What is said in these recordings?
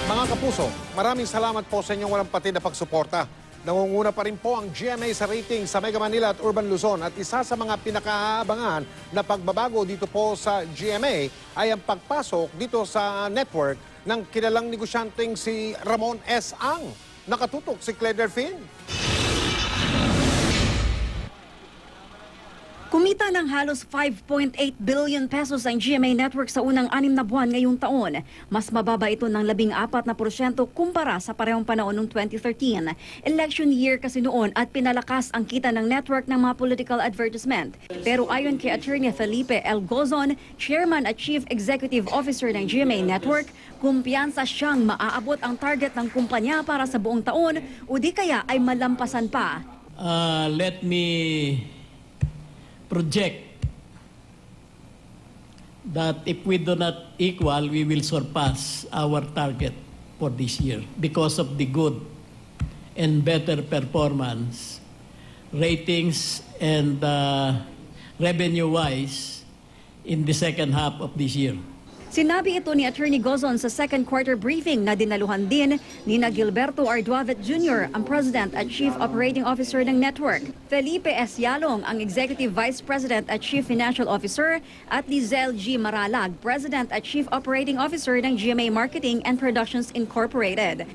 Mga kapuso, maraming salamat po sa inyong walang patid na pagsuporta. Nangunguna pa rin po ang GMA sa rating sa Mega Manila at Urban Luzon at isa sa mga pinakaabangan na pagbabago dito po sa GMA ay ang pagpasok dito sa network ng kilalang negosyanteng si Ramon S. Ang. Nakatutok si Claire Delfin. Kumita ng halos 5.8 billion pesos ang GMA Network sa unang 6 na buwan ngayong taon. Mas mababa ito ng 14% kumpara sa parehong panahon noong 2013. Election year kasi noon at pinalakas ang kita ng network ng mga political advertisement. Pero ayon kay Attorney Felipe L. Gozon, Chairman at Chief Executive Officer ng GMA Network, kumpiyansa siyang maaabot ang target ng kumpanya para sa buong taon o di kaya ay malampasan pa. Let me project that if we do not equal, we will surpass our target for this year because of the good and better performance, ratings, and revenue-wise in the second half of this year. Sinabi ito ni Attorney Gozon sa second quarter briefing na dinaluhan din ni Gilberto Arduavet Jr., ang President at Chief Operating Officer ng network, Felipe S. Yalong, ang Executive Vice President at Chief Financial Officer, at Lizelle G. Maralag, President at Chief Operating Officer ng GMA Marketing and Productions Incorporated.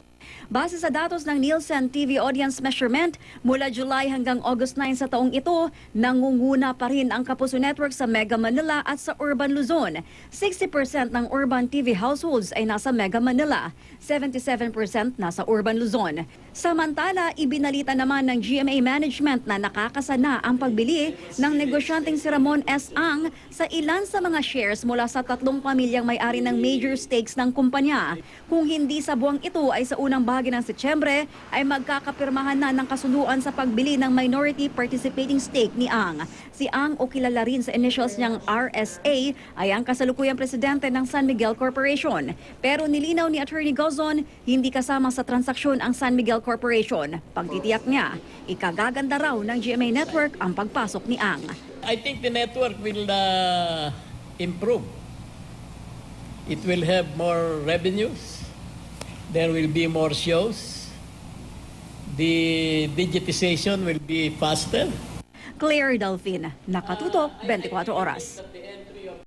Base sa datos ng Nielsen TV Audience Measurement, mula July hanggang August 9 sa taong ito, nangunguna pa rin ang Kapuso Network sa Mega Manila at sa Urban Luzon. 60% ng urban TV households ay nasa Mega Manila, 77% nasa Urban Luzon. Samantala, ibinalita naman ng GMA Management na nakakasana ang pagbili ng negosyanteng si Ramon S. Ang sa ilan sa mga shares mula sa 3 pamilyang may-ari ng major stakes ng kumpanya. Kung hindi sa buwang ito ay sa unang bahagi ng Setyembre ay magkakapirmahan na ng kasunduan sa pagbili ng minority participating stake ni Ang. Si Ang, o kilala rin sa initials niyang RSA, ay ang kasalukuyang presidente ng San Miguel Corporation. Pero nilinaw ni Attorney Gozon, hindi kasama sa transaksyon ang San Miguel Corporation. Pagtitiyak niya, ikagaganda raw ng GMA Network ang pagpasok ni Ang. I think the network will improve. It will have more revenues. There will be more shows. The digitization will be faster. Claire Delfin, Nakatutok, 24 Oras.